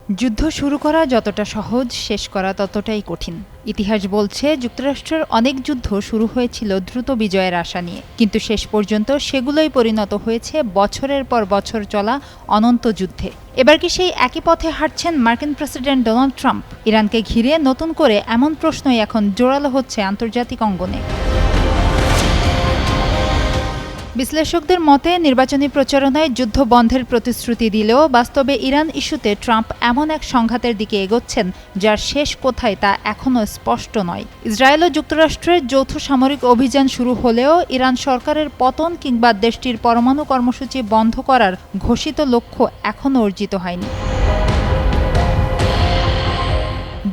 যুদ্ধ শুরু করা যতটা সহজ, শেষ করা ততটাই কঠিন। ইতিহাস বলছে যুক্তরাষ্ট্রের অনেক যুদ্ধ শুরু হয়েছিল দ্রুত বিজয়ের আশা নিয়ে, কিন্তু শেষ পর্যন্ত সেগুলোই পরিণত হয়েছে বছরের পর বছর চলা অনন্ত যুদ্ধে। এবার কি সেই একই পথে হাঁটছেন মার্কিন প্রেসিডেন্ট ডোনাল্ড ট্রাম্প? ইরানকে ঘিরে নতুন করে এমন প্রশ্নই এখন জোরালো হচ্ছে আন্তর্জাতিক অঙ্গনে। বিশ্লেষকদের মতে নির্বাচনী প্রচারণায় যুদ্ধ বন্ধের প্রতিশ্রুতি দিলেও বাস্তবে ইরান ইস্যুতে ট্রাম্প এমন এক সংঘাতের দিকে এগোচ্ছেন যার শেষ কোথায় তা এখনও স্পষ্ট নয়। ইসরায়েল ও যুক্তরাষ্ট্রের যৌথ সামরিক অভিযান শুরু হলেও ইরান সরকারের পতন কিংবা দেশটির পরমাণু কর্মসূচি বন্ধ করার ঘোষিত লক্ষ্য এখনও অর্জিত হয়নি।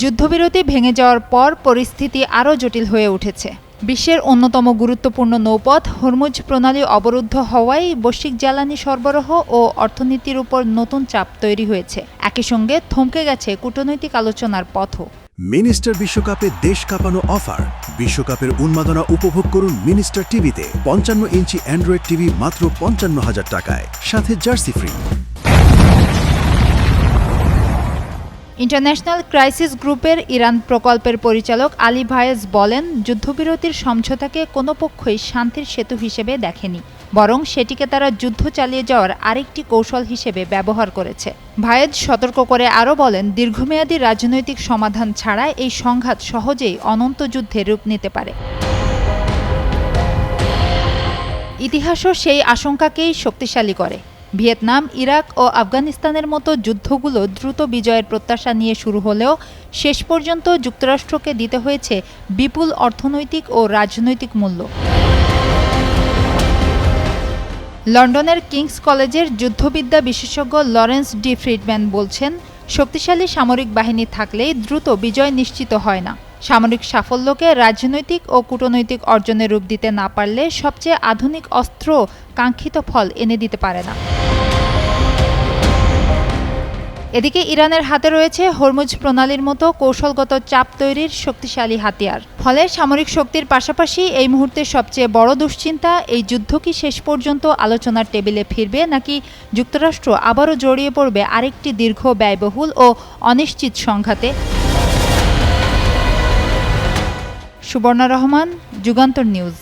যুদ্ধবিরতি ভেঙে যাওয়ার পর পরিস্থিতি আরও জটিল হয়ে উঠেছে। বিশ্বের অন্যতম গুরুত্বপূর্ণ নৌপথ হরমুজ প্রণালী অবরুদ্ধ হওয়ায় বৈশ্বিক জ্বালানি সরবরাহ ও অর্থনীতির উপর নতুন চাপ তৈরি হয়েছে। একই সঙ্গে থমকে গেছে কূটনৈতিক আলোচনার পথও। মিনিস্টার বিশ্বকাপে দেশ কাঁপানো অফার। বিশ্বকাপের উন্মাদনা উপভোগ করুন মিনিস্টার টিভিতে। 55 ইঞ্চি অ্যান্ড্রয়েড টিভি মাত্র 55,000 টাকায়, সাথে জার্সি ফ্রি। ইন্টারন্যাশনাল ক্রাইসিস গ্রুপের ইরান প্রকল্পের পরিচালক আলী ভায়েজ বলেন, যুদ্ধবিরতির সমঝোতাকে কোনো পক্ষই শান্তির সেতু হিসেবে দেখেনি, বরং সেটিকে তারা যুদ্ধ চালিয়ে যাওয়ার আরেকটি কৌশল হিসেবে ব্যবহার করেছে। ভায়েজ সতর্ক করে আরও বলেন, দীর্ঘমেয়াদী রাজনৈতিক সমাধান ছাড়া এই সংঘাত সহজেই অনন্ত যুদ্ধে রূপ নিতে পারে। ইতিহাসও সেই আশঙ্কাকেই শক্তিশালী করে। ভিয়েতনাম, ইরাক ও আফগানিস্তানের মতো যুদ্ধগুলো দ্রুত বিজয়ের প্রত্যাশা নিয়ে শুরু হলেও শেষ পর্যন্ত যুক্তরাষ্ট্রকে দিতে হয়েছে বিপুল অর্থনৈতিক ও রাজনৈতিক মূল্য। লন্ডনের কিংস কলেজের যুদ্ধবিদ্যা বিশেষজ্ঞ লরেন্স ডি ফ্রিডম্যান বলছেন, শক্তিশালী সামরিক বাহিনী থাকলেই দ্রুত বিজয় নিশ্চিত হয় না। সামরিক সাফল্যকে রাজনৈতিক ও কূটনৈতিক অর্জনে রূপ দিতে না পারলে সবচেয়ে আধুনিক অস্ত্র কাঙ্ক্ষিত ফল এনে দিতে পারে না। এদিকে ইরানের হাতে রয়েছে হরমুজ প্রণালীর মতো কৌশলগত চাপ তৈরির শক্তিশালী হাতিয়ার। ফলে সামরিক শক্তির পাশাপাশি এই মুহূর্তে সবচেয়ে বড় দুশ্চিন্তা, এই যুদ্ধ কি শেষ পর্যন্ত আলোচনার টেবিলে ফিরবে, নাকি যুক্তরাষ্ট্র আবারও জড়িয়ে পড়বে আরেকটি দীর্ঘ, ব্যয়বহুল ও অনিশ্চিত সংঘাতে। সুবর্ণা রহমান, যুগান্তর নিউজ।